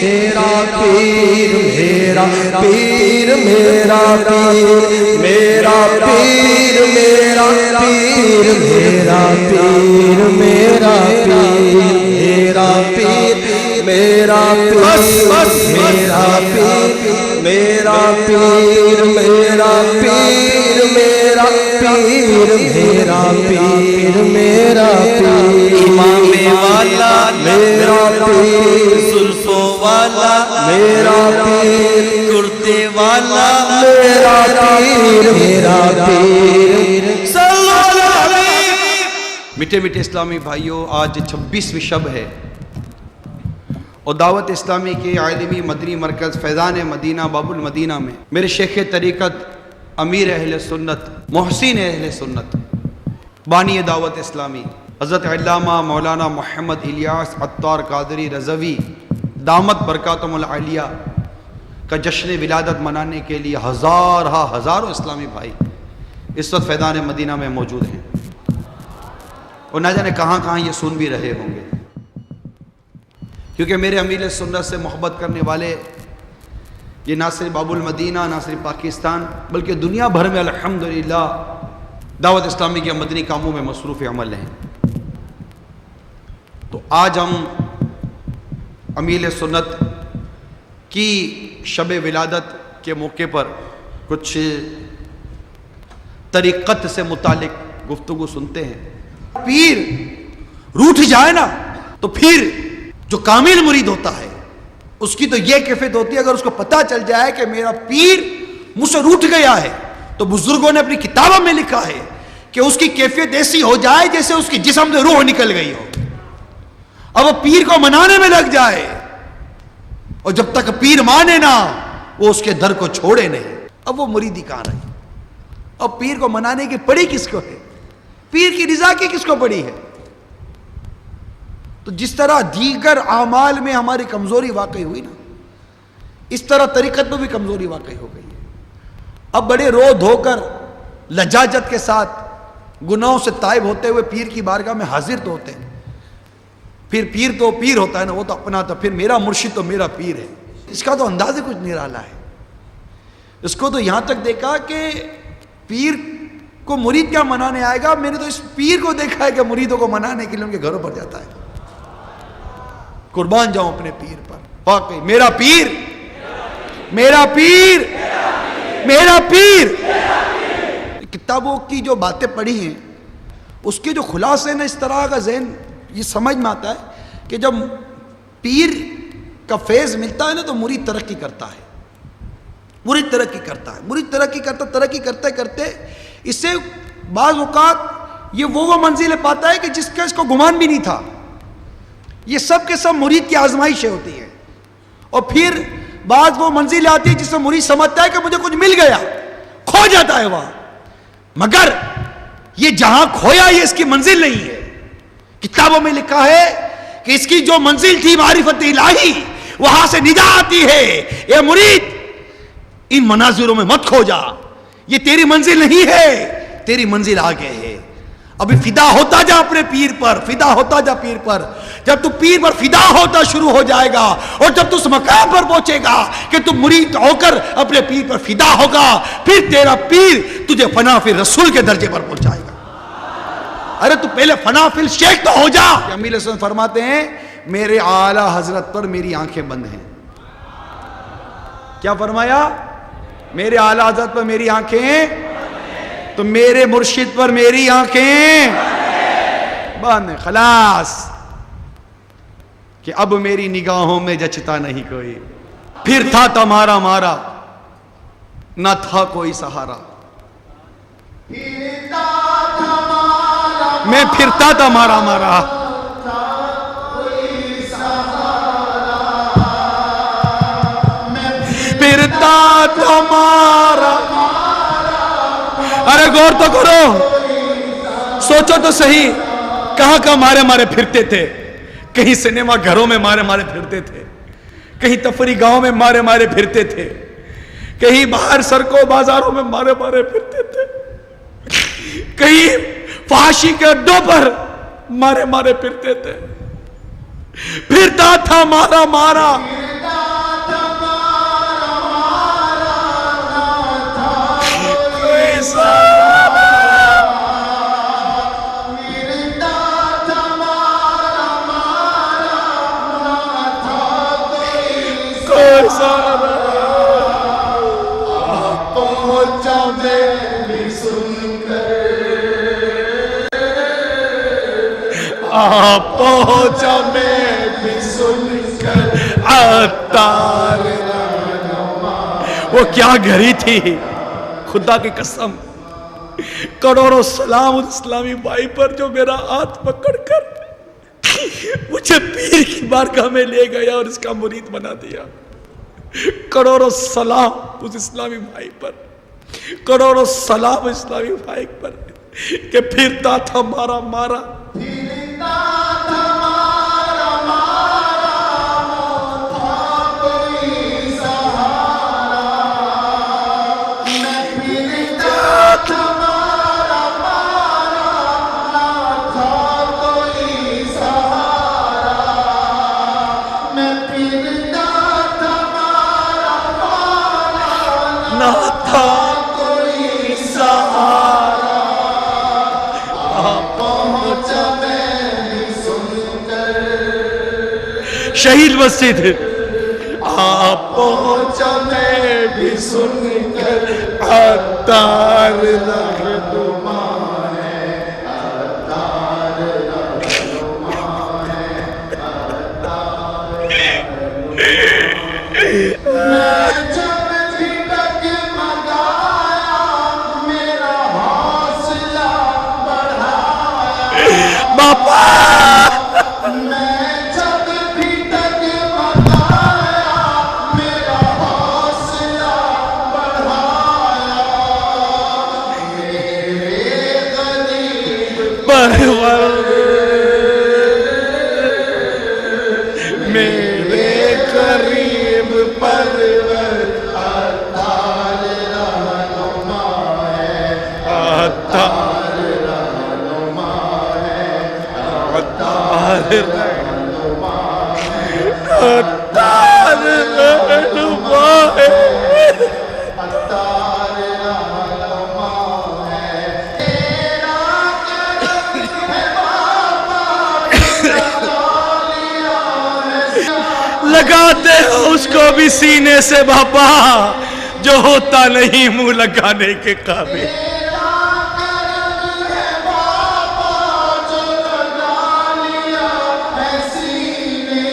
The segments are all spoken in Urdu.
میرا پیر میرا پیر میرا پیر میرا پیر میرا پیر میرا پیر میرا پیر میرا پیر میرا پیر میرا پیر میرا پیر میرا پیر میرا پیر میرا پیر میرا پیر امام والا میرا پیر زلفوں والا میرا پیر کرتے والا میرا پیر میرا پیر صلی اللہ علیہ۔ میٹھے میٹھے اسلامی بھائیوں، آج 26ویں شب ہے اور دعوت اسلامی کے عالمی مدنی مرکز فیضان مدینہ باب المدینہ میں میرے شیخ طریقت امیر اہل سنت محسن اہل سنت بانی دعوت اسلامی حضرت علامہ مولانا محمد الیاس عطار قادری رضوی دامت برکاتہم العالیہ کا جشن ولادت منانے کے لیے ہزاروں اسلامی بھائی اس وقت فیضان مدینہ میں موجود ہیں اور نہ جانے کہاں کہاں یہ سن بھی رہے ہوں گے، کیونکہ میرے امیر سنت سے محبت کرنے والے یہ نہ صرف باب المدینہ نہ صرف پاکستان بلکہ دنیا بھر میں الحمدللہ دعوت اسلامی کے مدنی کاموں میں مصروف عمل ہیں۔ تو آج ہم امیر سنت کی شب ولادت کے موقع پر کچھ طریقت سے متعلق گفتگو سنتے ہیں۔ پیر روٹھ جائے نا تو پھر جو کامل مرید ہوتا ہے اس کی تو یہ کیفیت ہوتی ہے، اگر اس کو پتہ چل جائے کہ میرا پیر مجھ سے روٹھ گیا ہے تو بزرگوں نے اپنی کتابوں میں لکھا ہے کہ اس کی کیفیت ایسی ہو جائے جیسے اس کی جسم سے روح نکل گئی ہو، اب وہ پیر کو منانے میں لگ جائے، اور جب تک پیر مانے نا وہ اس کے در کو چھوڑے نہیں۔ اب وہ مریدی کہاں رہی؟ اب پیر کو منانے کی پڑی کس کو ہے؟ پیر کی رضا کی کس کو پڑی ہے؟ تو جس طرح دیگر اعمال میں ہماری کمزوری واقع ہوئی نا، اس طرح طریقت میں بھی کمزوری واقع ہو گئی ہے۔ اب بڑے رو دھو کر لجاجت کے ساتھ گناہوں سے تائب ہوتے ہوئے پیر کی بارگاہ میں حاضر تو ہوتے ہیں، پھر پیر تو پیر ہوتا ہے نا، وہ تو اپنا تھا، پھر میرا مرشد تو میرا پیر ہے، اس کا تو انداز کچھ نرالا ہے۔ اس کو تو یہاں تک دیکھا کہ پیر کو مرید کیا منانے آئے گا، میں نے تو اس پیر کو دیکھا ہے کہ مریدوں کو منانے کے لیے ان کے گھروں پر جاتا ہے۔ قربان جاؤں اپنے پیر پر، واقعی میرا پیر میرا پیر میرا پیر۔ کتابوں کی جو باتیں پڑھی ہیں اس کے جو خلاصے نا، اس طرح کا ذہن یہ سمجھ میں آتا ہے کہ جب پیر کا فیض ملتا ہے نا تو مرید ترقی کرتا ہے، مرید ترقی کرتا ہے، مرید ترقی کرتے کرتے اس سے بعض اوقات یہ وہ منزلیں پاتا ہے کہ جس کا اس کو گمان بھی نہیں تھا۔ یہ سب کے سب مرید کی آزمائشیں ہوتی ہیں، اور پھر بعض وہ منزل آتی ہے جس میں مرید سمجھتا ہے کہ مجھے کچھ مل گیا، کھو جاتا ہے وہاں، مگر یہ جہاں کھویا یہ اس کی منزل نہیں ہے۔ کتابوں میں لکھا ہے کہ اس کی جو منزل تھی معرفت الہی، وہاں سے ندا آتی ہے، اے مرید ان مناظروں میں مت کھو جا، یہ تیری منزل نہیں ہے، تیری منزل آگے ہے۔ ابھی فدا ہوتا جا اپنے پیر پر، فدا ہوتا جا پیر پر۔ جب تو پیر پر فدا ہوتا شروع ہو جائے گا، اور جب تو اس مقام پر پہنچے گا کہ تو مرید ہو کر اپنے پیر پر فدا ہوگا، پھر تیرا پیر تجھے فنا فی رسول کے درجے پر پہنچائے گا۔ ارے تو پہلے فنا فی شیخ تو ہو جا۔ امیر حسن فرماتے ہیں میرے اعلیٰ حضرت پر میری آنکھیں بند ہیں۔ کیا فرمایا؟ میرے اعلیٰ حضرت پر میری آنکھیں، تو میرے مرشد پر میری آنکھیں بند ہیں، خلاص، کہ اب میری نگاہوں میں جچتا نہیں کوئی۔ پھر تھا تمہارا مارا، نہ تھا کوئی سہارا، میں پھرتا تھا مارا مارا، پھرتا تھا مارا۔ ارے غور تو کرو، سوچو تو صحیح، کہاں کہاں مارے پھرتے تھے؟ کہیں سنیما گھروں میں مارے پھرتے تھے، کہیں تفریح گاؤں میں مارے پھرتے تھے، کہیں باہر سڑکوں بازاروں میں مارے پھرتے تھے، کہیں فحاشی کے اڈوں پر مارے پھرتے تھے۔ پھرتا تھا مارا پہنچا میں بھی سن کر، پہنچا میں بھی سن کر عطار رہنما۔ وہ کیا گھڑی تھی خدا کی قسم، کروڑوں سلام اس اسلامی بھائی پر جو میرا ہاتھ پکڑ کر مجھے پیر کی بارگاہ میں لے گیا اور اس کا مرید بنا دیا۔ کروڑوں سلام اس اسلامی بھائی پر، کروڑوں سلام اسلامی بھائی پر کہ پھرتا تھا مارا مارا، پھرتا تھا مارا مارا، تھا کوئی سہارا، میں پھرتا تھا مارا مارا، نہ تھا کوئی سہارا، میں پھرتا تھا مارا مارا، نہ تھا کوئی سہارا، پہنچا میں بھی سن کر شہید مسجد، پہنچا میں بھی سن کر عطار رہنما ہے، عطار رہنما ہے، عطار رہنما ہے۔ جب بھی ڈگمگایا میرا حوصلہ بڑھایا، باپا میں جب بھی ڈگمگایا میرا حوصلہ بڑھایا، میرے غریب پرور، میرے غریب پرور عطار رہنما ہے، عطار رہنما ہے، عطار رہنما ہے، عطار رہنما ہے، عطار رہنما ہے۔ تیرا کرم ہے بابا، تیرا لالیہ ہے، لگاتے ہو اس کو بھی سینے سے بابا جو ہوتا نہیں منہ لگانے کے قابل۔ تیرا کرم ہے بابا جو لگا لیا ہے سینے،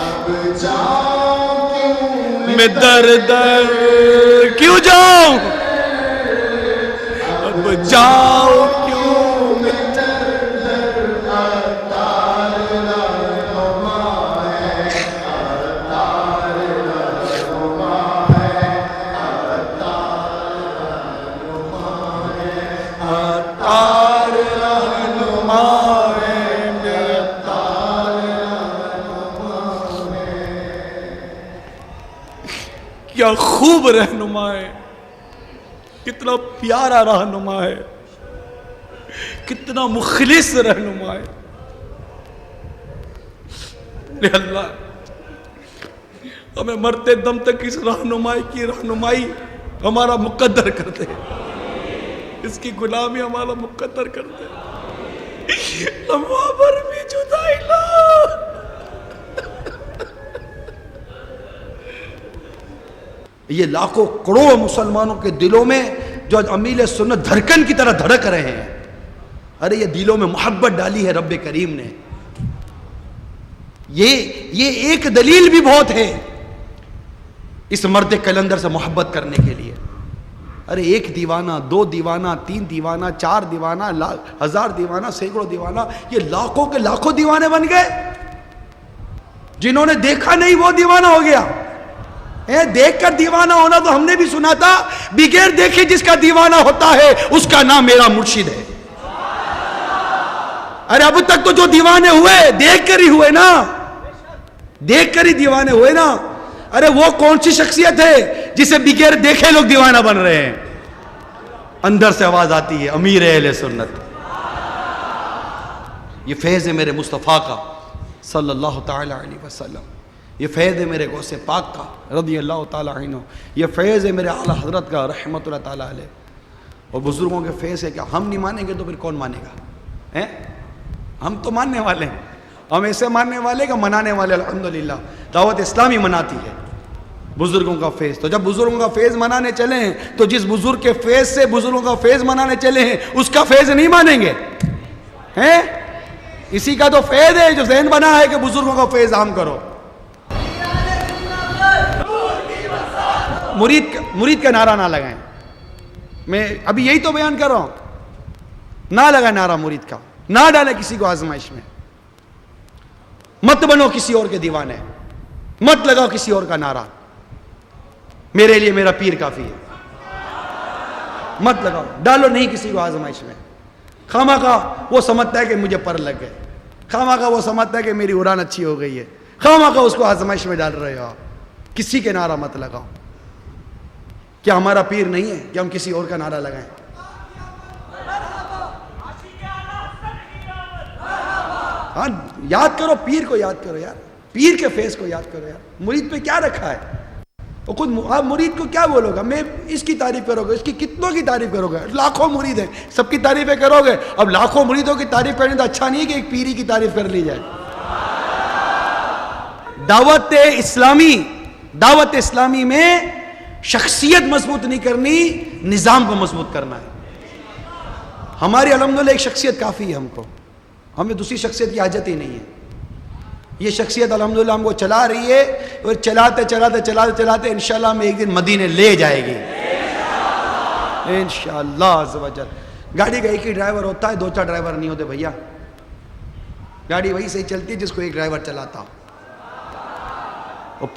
اب جاؤں کیوں میں در در، کیوں جاؤں اب جاؤں کیوں میں در در، عطار رہنما ہے، عطار رہنما ہے، عطار رہنما ہے، عطار رہنما ہے، میرے عطار رہنما ہے۔ کیا خوب رہنما ہے، کتنا پیارا رہنما ہے، کتنا مخلص رہنما ہے۔ اے اللہ ہمیں مرتے دم تک اس رہنمائی کی رہنمائی ہمارا مقدر کر دے، اس کی غلامی ہمارا مقدر کر دے، لمحہ پر بھی جدائی لا۔ یہ لاکھوں کروڑوں مسلمانوں کے دلوں میں جو امیل سنت دھڑکن کی طرح دھڑک رہے ہیں، ارے یہ دلوں میں محبت ڈالی ہے رب کریم نے۔ یہ ایک دلیل بھی بہت ہے اس مرد کلندر سے محبت کرنے کے لیے۔ ارے ایک دیوانہ، دو دیوانہ، تین دیوانہ، چار دیوانہ، ہزار دیوانہ، سینکڑوں دیوانہ، یہ لاکھوں کے لاکھوں دیوانے بن گئے۔ جنہوں نے دیکھا نہیں وہ دیوانہ ہو گیا۔ دیکھ کر دیوانہ ہونا تو ہم نے بھی سنا تھا، بغیر دیکھے جس کا دیوانہ ہوتا ہے اس کا نام میرا مرشد ہے۔ ارے اب تک تو جو دیوانے ہوئے دیکھ کر ہی ہوئے نا، دیکھ کر ہی دیوانے ہوئے نا۔ ارے وہ کون سی شخصیت ہے جسے بغیر دیکھے لوگ دیوانہ بن رہے ہیں؟ اندر سے آواز آتی ہے امیر اہل سنت۔ یہ فیض ہے میرے مصطفیٰ کا صلی اللہ تعالی علیہ وسلم، یہ فیض ہے میرے غوث پاک کا رضی اللہ تعالی عنہ، یہ فیض ہے میرے اعلیٰ حضرت کا رحمت اللہ تعالی علیہ۔ اور بزرگوں کے فیض ہے کہ ہم نہیں مانیں گے تو پھر کون مانے گا؟ ہم تو ماننے والے ہیں، ہم ایسے ماننے والے کہ منانے والے؟ الحمدللہ دعوت اسلامی مناتی ہے بزرگوں کا فیض. تو جب بزرگوں کا فیض منانے چلے ہیں تو جس بزرگ کے فیض سے بزرگوں کا فیض منانے چلے ہیں اس کا فیض نہیں مانیں گے ہیں؟ اسی کا تو فیض ہے جو ذہن بنا ہے کہ بزرگوں کا فیض عام کرو. مرید کا نعرہ نہ لگائیں. میں ابھی یہی تو بیان کر رہا ہوں. نہ لگائیں نعرہ مرید کا, نہ ڈالیں کسی کو آزمائش میں. مت بنو کسی اور کے دیوانے, مت لگاؤ کسی اور کا نعرہ. میرے لیے میرا پیر کافی ہے. مت لگاؤ, ڈالو نہیں کسی کو آزمائش میں. خواہ خواہ وہ سمجھتا ہے کہ مجھے پر لگ گئے, خواہ خواہ وہ سمجھتا ہے کہ میری اڑان اچھی ہو گئی ہے, خواہ خواہ اس کو آزمائش میں ڈال رہے ہو. کسی کے نعرہ مت لگاؤ. کیا ہمارا پیر نہیں ہے کہ ہم کسی اور کا نعرہ لگائیں؟ ہاں یاد کرو پیر کو, یاد کرو یار, پیر کے فیس کو یاد کرو یار. مرید پہ کیا رکھا ہے؟ وہ خود آپ مرید کو کیا بولو گا؟ میں اس کی تعریف کرو گے, اس کی کتنوں کی تعریف کرو گے؟ لاکھوں مرید ہیں, سب کی تعریفیں کرو گے. اب لاکھوں مریدوں کی تعریف کرنے تو اچھا نہیں ہے کہ ایک پیری کی تعریف کر لی جائے. دعوت اسلامی میں شخصیت مضبوط نہیں کرنی, نظام کو مضبوط کرنا ہے. ہماری الحمدللہ ایک شخصیت کافی ہے ہم کو, ہمیں دوسری شخصیت کی حاجت ہی نہیں ہے. یہ شخصیت الحمدللہ ہم کو چلا رہی ہے, اور چلاتے چلاتے چلاتے چلاتے انشاءاللہ ہمیں ایک دن مدینے لے جائے گی انشاءاللہ عز و جل. گاڑی کا ایک ہی ڈرائیور ہوتا ہے, 2-4 ڈرائیور نہیں ہوتے بھیا. گاڑی وہی صحیح چلتی ہے جس کو ایک ڈرائیور چلاتا ہو. اور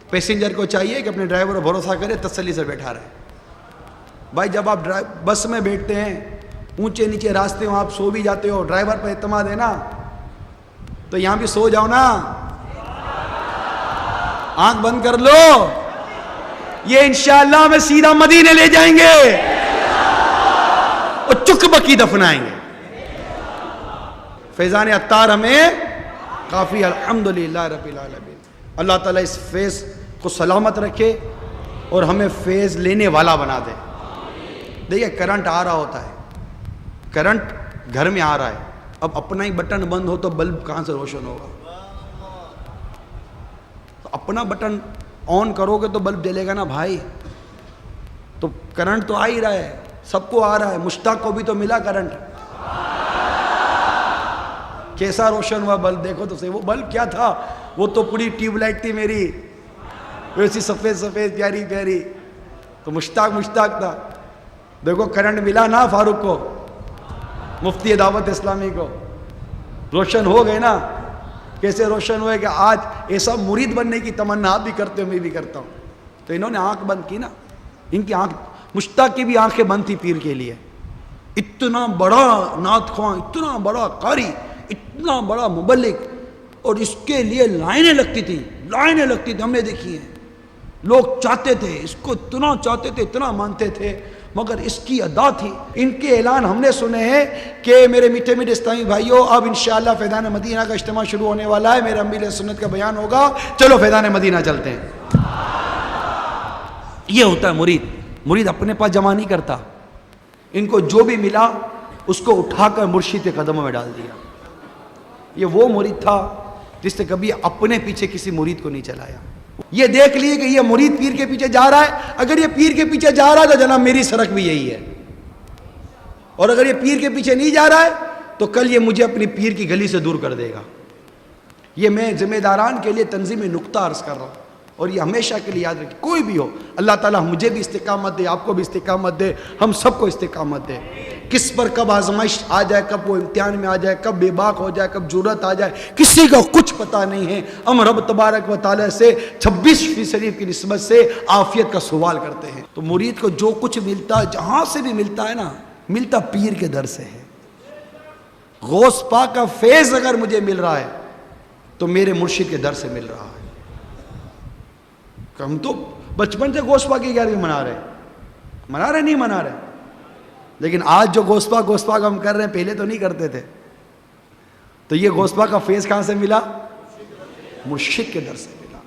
پیسنجر کو چاہیے کہ اپنے ڈرائیور پر بھروسہ کرے, تسلی سے بیٹھا رہے. بھائی جب آپ بس میں بیٹھتے ہیں, اونچے نیچے راستے ہوں, آپ سو بھی جاتے ہو, ڈرائیور پر اعتماد ہے نا, تو یہاں بھی سو جاؤ نا, آنکھ بند کر لو. یہ انشاءاللہ ہمیں سیدھا مدینے لے جائیں گے اور چک بکی دفنائیں گے. فیضان عطار ہمیں کافی الحمدللہ رب العالمین. اللہ تعالیٰ اس فیض کو سلامت رکھے اور ہمیں فیض لینے والا بنا دے. دیکھیں کرنٹ آ رہا ہوتا ہے, کرنٹ گھر میں آ رہا ہے, اب اپنا ہی بٹن بند ہو تو بلب کہاں سے روشن ہوگا؟ تو اپنا بٹن آن کرو گے تو بلب جلے گا نا بھائی. تو کرنٹ تو آ ہی رہا ہے, سب کو آ رہا ہے. مشتاق کو بھی تو ملا کرنٹ, کیسا روشن ہوا بلب دیکھو تو صحیح. وہ بلب کیا تھا؟ وہ تو پوری ٹیوب لائٹ تھی میری, ویسی سفید سفید پیاری پیاری. تو مشتاق تھا. دیکھو کرنٹ ملا نا فاروق کو, مفتی دعوت اسلامی کو, روشن ہو گئے نا. کیسے روشن ہوئے کہ آج ایسا مرید بننے کی تمنا آپ بھی کرتے ہو, میں بھی کرتا ہوں. تو انہوں نے آنکھ بند کی نا, ان کی آنکھ, مشتاق کی بھی آنکھیں بند تھی پیر کے لیے. اتنا بڑا نعت خواں, اتنا بڑا قاری, اتنا بڑا مبلغ, اور اس کے لیے لائنیں لگتی تھیں, ہم نے دیکھی ہیں. لوگ چاہتے تھے اس کو, اتنا چاہتے تھے, اتنا مانتے تھے, مگر اس کی ادا تھی. ان کے اعلان ہم نے سنے ہیں کہ میرے میٹھے میٹھے اسلامی بھائیوں, اب انشاءاللہ فیضان مدینہ کا اجتماع شروع ہونے والا ہے. میرے امیر سنت کا بیان ہوگا, چلو فیضان مدینہ چلتے ہیں. یہ ہوتا ہے مرید. مرید اپنے پاس جمع نہیں کرتا, ان کو جو بھی ملا اس کو اٹھا کر مرشد کے قدموں میں ڈال دیا. یہ وہ مرید تھا جس نے کبھی اپنے پیچھے کسی مرید کو نہیں چلایا. یہ دیکھ لیے کہ یہ مرید پیر کے پیچھے جا رہا ہے, اگر یہ پیر کے پیچھے جا رہا ہے تو جناب میری سڑک بھی یہی ہے, اور اگر یہ پیر کے پیچھے نہیں جا رہا ہے تو کل یہ مجھے اپنی پیر کی گلی سے دور کر دے گا. یہ میں ذمہ داران کے لیے تنظیم نقطہ عرض کر رہا ہوں, اور یہ ہمیشہ کے لیے یاد رکھیں. کوئی بھی ہو, اللہ تعالیٰ مجھے بھی استقامت دے, آپ کو بھی استقامت دے, ہم سب کو استقامت دے. کس پر کب آزمائش آ جائے, کب وہ امتحان میں آ جائے, کب بے باک ہو جائے, کب جرت آ جائے, کسی کا کچھ پتہ نہیں ہے. ہم رب تبارک و تعالیٰ سے 26% کی نسبت سے عافیت کا سوال کرتے ہیں. تو مرید کو جو کچھ ملتا ہے, جہاں سے بھی ملتا ہے نا, ملتا پیر کے در سے ہے. غوث پاک کا فیض اگر مجھے مل رہا ہے تو میرے مرشد کے در سے مل رہا ہے. ہم تو بچپن سے غوث پاک کی 11ویں منا رہے نہیں منا رہے, لیکن آج جو غوث پاک ہم کر رہے ہیں, پہلے تو نہیں کرتے تھے. تو یہ غوث پاک کا فیض کہاں سے ملا؟ مرشد کے در سے ملا.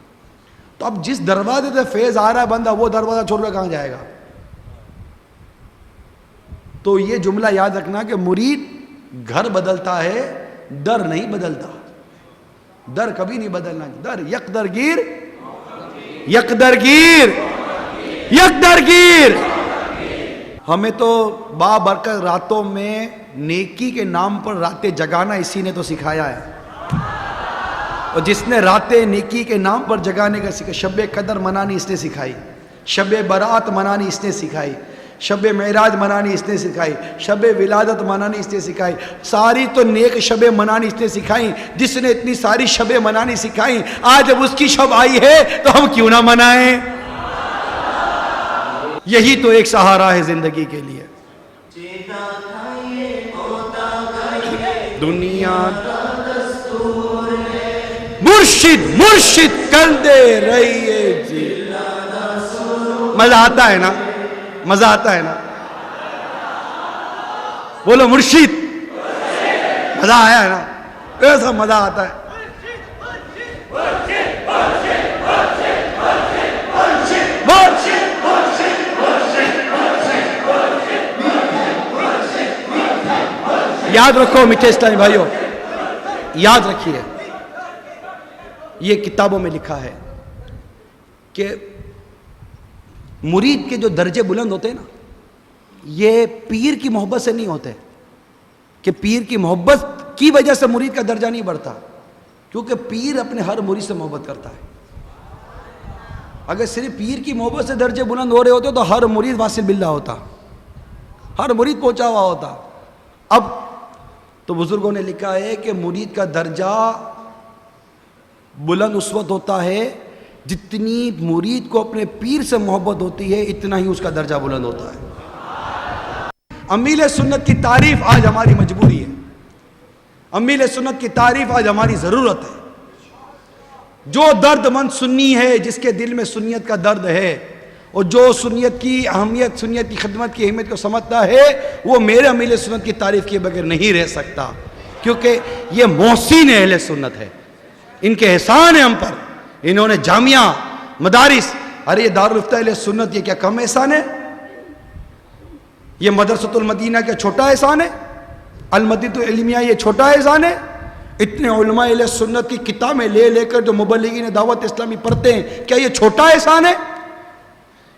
تو اب جس دروازے سے فیض آ رہا ہے بندہ, وہ دروازہ چھوڑ کر کہاں جائے گا؟ تو یہ جملہ یاد رکھنا کہ مرید گھر بدلتا ہے, در نہیں بدلتا. در کبھی نہیں بدلنا، در یک درگیر، یک درگیر، یک درگیر. ہمیں تو بابرکت راتوں میں نیکی کے نام پر راتیں جگانا اسی نے تو سکھایا ہے. اور جس نے راتیں نیکی کے نام پر جگانے کا سکھایا، شب قدر منانی اس نے سکھائی، شب برات منانی اس نے سکھائی، شب معراج منانی اس نے سکھائی، شب ولادت منانی اس نے سکھائی. ساری تو نیک شب منانی اس نے سکھائی. جس نے اتنی ساری شب منانی سکھائی، آج جب اس کی شب آئی ہے تو ہم کیوں نہ منائیں؟ یہی تو ایک سہارا ہے زندگی کے لیے. دنیا مرشد مرشد کر دے رہیے جی. مزہ آتا ہے نا، مزہ آتا ہے نا. بولو مرشد، مزہ آیا ہے نا، ایسا مزہ آتا ہے. یاد رکھو میٹھے اسلامی بھائیوں، یاد رکھیے، یہ کتابوں میں لکھا ہے کہ مرید کے جو درجے بلند ہوتے ہیں نا، یہ پیر کی محبت سے نہیں ہوتے. کہ پیر کی محبت کی وجہ سے مرید کا درجہ نہیں بڑھتا، کیونکہ پیر اپنے ہر مرید سے محبت کرتا ہے. اگر صرف پیر کی محبت سے درجے بلند ہو رہے ہوتے تو ہر مرید واصل باللہ ہوتا، ہر مرید پہنچا ہوا ہوتا. اب تو بزرگوں نے لکھا ہے کہ مرید کا درجہ بلند اس وقت ہوتا ہے جتنی مرید کو اپنے پیر سے محبت ہوتی ہے، اتنا ہی اس کا درجہ بلند ہوتا ہے. امیل سنت کی تعریف آج ہماری مجبوری ہے، امیل سنت کی تعریف آج ہماری ضرورت ہے. جو درد مند سنی ہے، جس کے دل میں سنیت کا درد ہے، اور جو سنیت کی اہمیت، سنیت کی خدمت کی اہمیت کو سمجھتا ہے، وہ میرے امیل سنت کی تعریف کے بغیر نہیں رہ سکتا. کیونکہ یہ محسن اہل سنت ہے، ان کے احسان ہے ہم پر. انہوں نے جامعہ، مدارس، ارے یہ دارالفتہ اہل سنت، یہ کیا کم احسان ہے؟ یہ مدرسۃ المدینہ کا چھوٹا احسان ہے؟ المدینہ العلمیہ یہ چھوٹا احسان ہے؟ اتنے علماء اہل سنت کی کتابیں لے لے کر جو مبلغین دعوت اسلامی پڑھتے ہیں، کیا یہ چھوٹا احسان ہے؟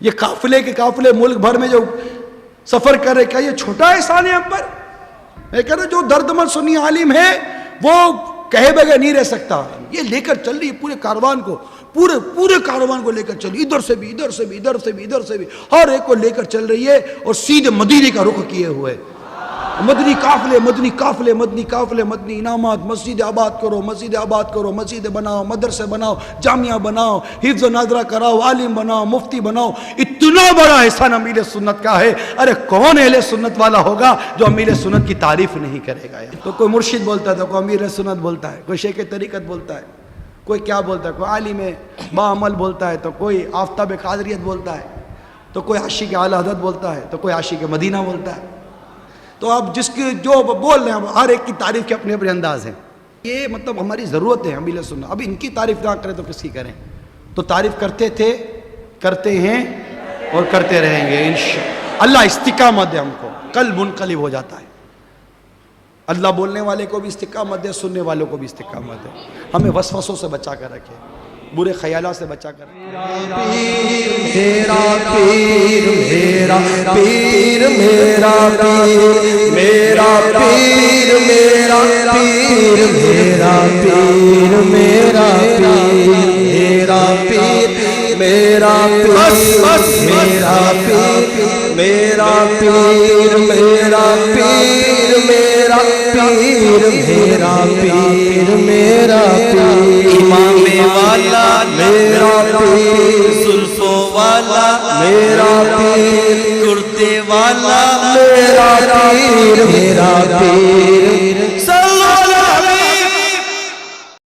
یہ قافلے کے قافلے ملک بھر میں جو سفر کر رہے، کیا یہ چھوٹا احسان ہے ہم پر؟ میں کہہ رہا جو درد مند سنی عالم ہے وہ کہے بغیر نہیں رہ سکتا. یہ لے کر چل رہی ہے پورے کاروان کو، پورے کاروان کو لے کر چل رہی، ادھر سے بھی، ادھر سے بھی، ادھر سے بھی، ادھر سے بھی، ہر ایک کو لے کر چل رہی ہے، اور سیدھے مدینے کا رخ کیے ہوئے. مدنی قافلے، مدنی قافلے، مدنی قافلے، مدنی انعامات. مسجد آباد کرو، مسجد آباد کرو، مسجد بناؤ، مدرسے بناؤ، جامعہ بناؤ، حفظ و ناظرہ کراؤ، عالم بناؤ، مفتی بناؤ. اتنا بڑا احسان امیل سنت کا ہے. ارے کون اہل سنت والا ہوگا جو امیل سنت کی تعریف نہیں کرے گا؟ تو کوئی مرشد بولتا ہے، تو کوئی امیر سنت بولتا ہے، کوئی شیخ طریقت بولتا ہے، کوئی کیا بولتا ہے، کوئی عالم باعمل بولتا ہے، تو کوئی آفتاب قادریت بولتا ہے، تو کوئی عاشق اعلی حضرت بولتا ہے، تو کوئی عاشق مدینہ بولتا ہے. تو اب جس کی جو بول رہے ہیں، ہر ایک کی تعریف کے اپنے اپنے انداز ہیں. یہ مطلب ہماری ضرورت ہے امیل سنت. اب ان کی تعریف نہ کریں تو کس کی کریں؟ تو تعریف کرتے تھے، کرتے ہیں اور کرتے رہیں گے انشاءاللہ. اللہ استقامت دے ہم کو. قلب منقلب ہو جاتا ہے. اللہ بولنے والے کو بھی استقامت دے، سننے والوں کو بھی استقامت دے. ہمیں وسوسوں سے بچا کر رکھے، برے خیالات سے بچا کر رکھے. میرا پیر، میرا پیر، میرا پیر، میرا پیر، میرا پیر، میرا پیر، میرا پیر، میرا پیر، میرا پیر، میرا پیر، میرا پیر، میرا پیر، میرا پیر، میرا پیر، میرا پیر، امام والا میرا پیر، زلفوں والا میرا پیر، کرتے والا میرا پیر، میرا پیر،